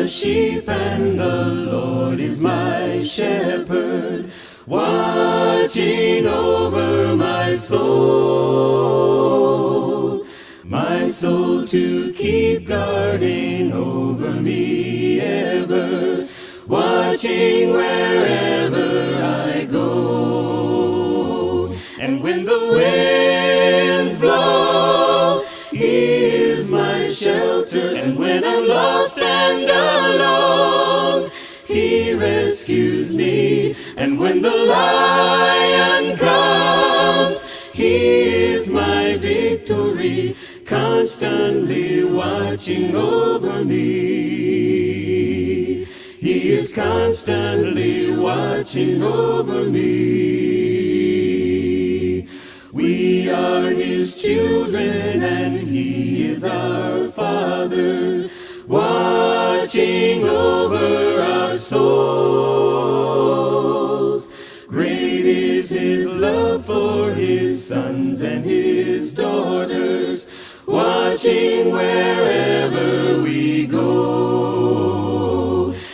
the sheep, and the Lord is my shepherd, watching over my soul to keep guarding over me ever, watching wherever I go. And when the winds blow, He is my shelter, and when I'm lost and alone, He rescues me. And when the lion comes, He is my victory, constantly watching over me. He is constantly watching over me. We are His children, and He is our Father, watching over our souls. Great is His love for His sons and His daughters, watching wherever we go.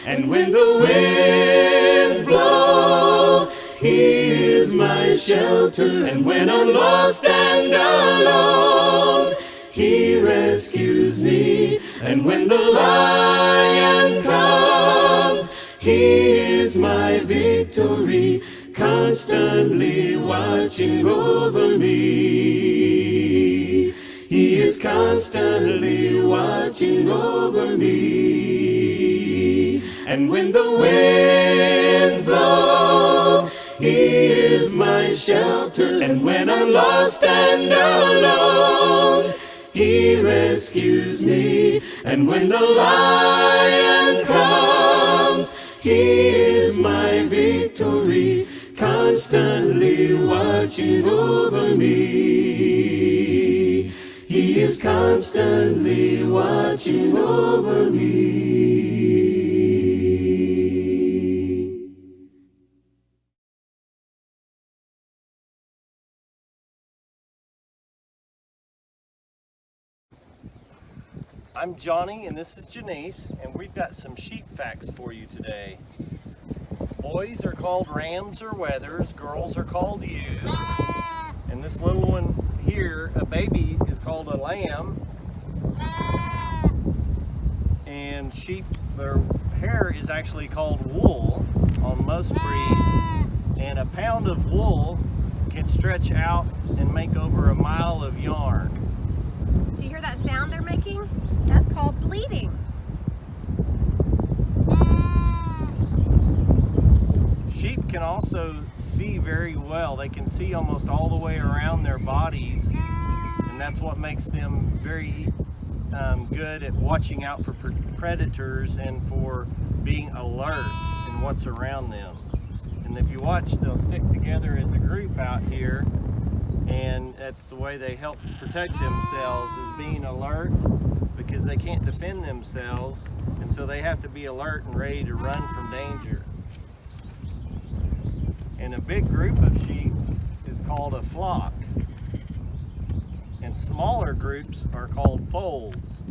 And when the winds blow, He is my shelter, and when I'm lost and alone, He rescues me. And when the lion comes, He is my victory, constantly watching over me. He is constantly watching over me. And when the winds blow, He is my shelter, and when I'm lost and alone, He rescues me. And when the lion comes, He is my victory, constantly watching over me. He is constantly watching over me. I'm Johnny, and this is Jenice, and we've got some sheep facts for you today. Boys are called rams or wethers, girls are called ewes, and this little one here, a baby, is called a lamb. And sheep, their hair is actually called wool on most breeds, and a pound of wool can stretch out and make over a mile of yarn. Do you hear that sound they're making? That's called bleating. Sheep can also see very well. They can see almost all the way around their bodies, and that's what makes them very good at watching out for predators and for being alert in what's around them. And if you watch, they'll stick together as a group out here, and that's the way they help protect themselves, is being alert, because they can't defend themselves, and so they have to be alert and ready to run from danger. And a big group of sheep is called a flock, and smaller groups are called foals.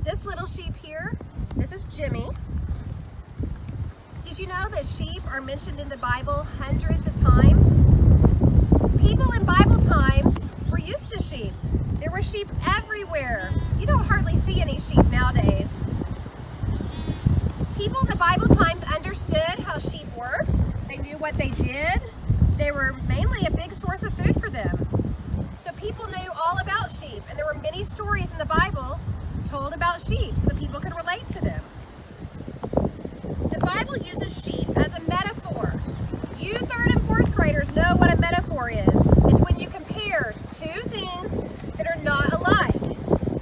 This little sheep here, this is Jimmy. Did you know that sheep are mentioned in the Bible hundreds of times? People in Bible times were used to sheep. There were sheep everywhere. You don't hardly see any sheep nowadays. People in the Bible times understood how sheep worked. They knew what they did. They were mainly a big source of food for them. So people knew all about sheep, and there were many stories in the Bible told about sheep so that people could relate to them. The Bible uses sheep as a metaphor. You 3rd and 4th graders know what a metaphor is. It's when you compare two things that are not alike.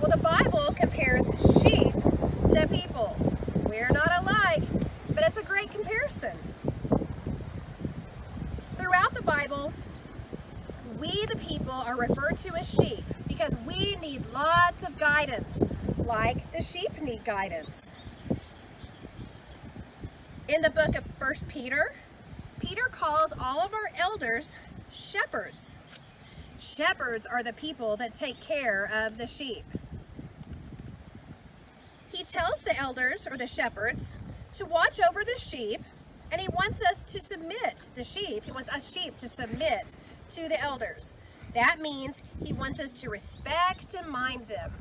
Well, the Bible compares sheep to people. We're not alike, but it's a great comparison. Throughout the Bible, we the people are referred to as sheep because we need lots of guidance, like the sheep need guidance. In the book of 1 Peter, Peter calls all of our elders shepherds. Shepherds are the people that take care of the sheep. He tells the elders, or the shepherds, to watch over the sheep, and he wants us to submit the sheep. He wants us sheep to submit to the elders. That means he wants us to respect and mind them.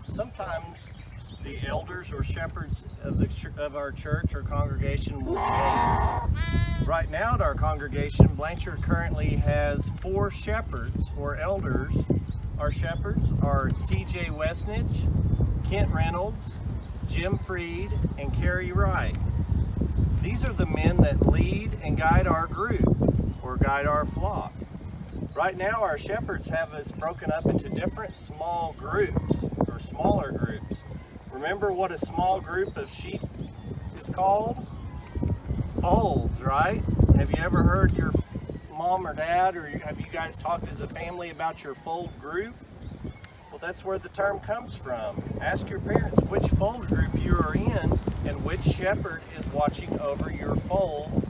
Sometimes the elders or shepherds of our church or congregation will change. Right now at our congregation, Blanchard currently has 4 shepherds or elders. Our shepherds are T.J. Westnich, Kent Reynolds, Jim Freed, and Carrie Wright. These are the men that lead and guide our group or guide our flock. Right now our shepherds have us broken up into different small groups or smaller groups. Remember what a small group of sheep is called? Folds, right? Have you ever heard your mom or dad, or have you guys talked as a family about your fold group? Well, that's where the term comes from. Ask your parents which fold group you are in and which shepherd is watching over your fold.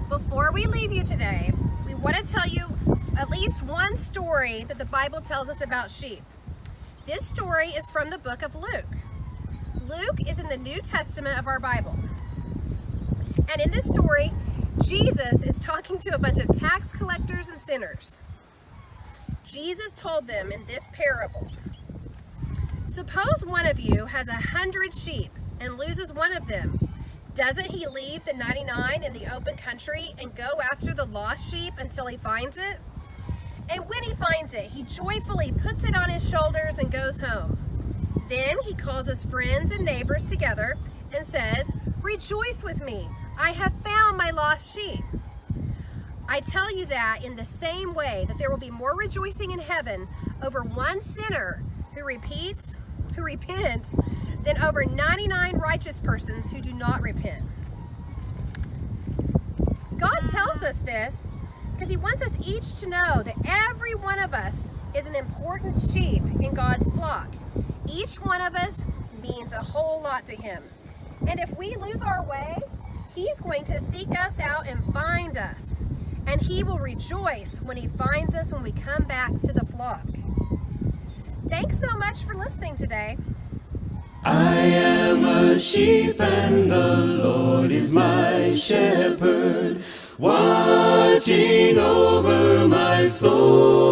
Before we leave you today, we want to tell you at least one story that the Bible tells us about sheep. This story is from the book of Luke. Luke is in the New Testament of our Bible. And in this story, Jesus is talking to a bunch of tax collectors and sinners. Jesus told them in this parable, "Suppose one of you has 100 sheep and loses one of them. Doesn't he leave the 99 in the open country and go after the lost sheep until he finds it? And when he finds it, he joyfully puts it on his shoulders and goes home. Then he calls his friends and neighbors together and says, 'Rejoice with me, I have found my lost sheep.' I tell you that in the same way that there will be more rejoicing in heaven over one sinner who repents than over 99 righteous persons who do not repent." God tells us this because he wants us each to know that every one of us is an important sheep in God's flock. Each one of us means a whole lot to him. And if we lose our way, he's going to seek us out and find us. And he will rejoice when he finds us when we come back to the flock. Thanks so much for listening today. I am a sheep and the Lord is my shepherd, watching over my soul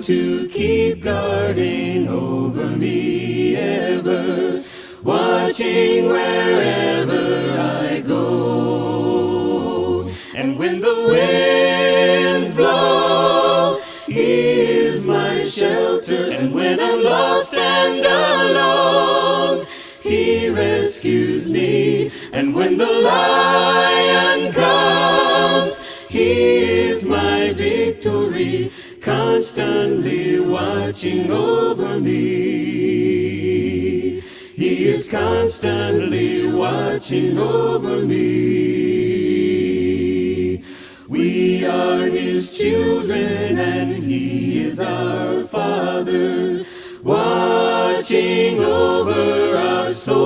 to keep guarding over me ever, watching wherever I go. And when the winds blow, he is my shelter, and when I'm lost and alone, he rescues me. And when the lion comes, he is my victory, constantly watching over me. He is constantly watching over me. We are his children and he is our Father, watching over our souls.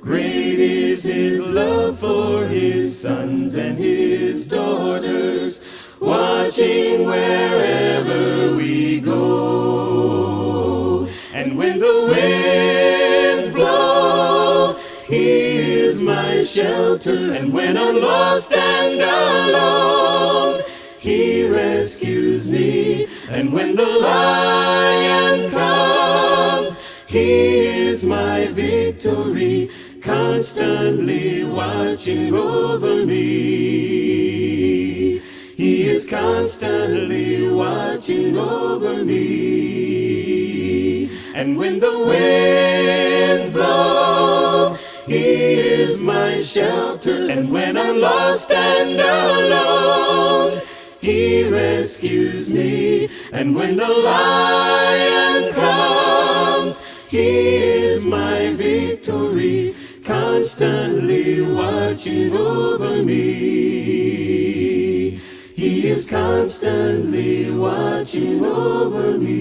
Great is his love for his sons and his daughters, watching wherever we go. And when the winds blow, he is my shelter, and when I'm lost and alone, he rescues me. And when the lion comes, he is my victory, constantly watching over me. He is constantly watching over me. And when the winds blow, he is my shelter, and when I'm lost and alone, he rescues me. And when the lion comes, he is my victory, constantly watching over me. He is constantly watching over me.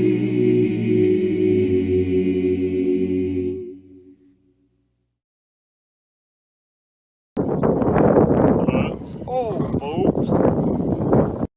Oh. go, folks.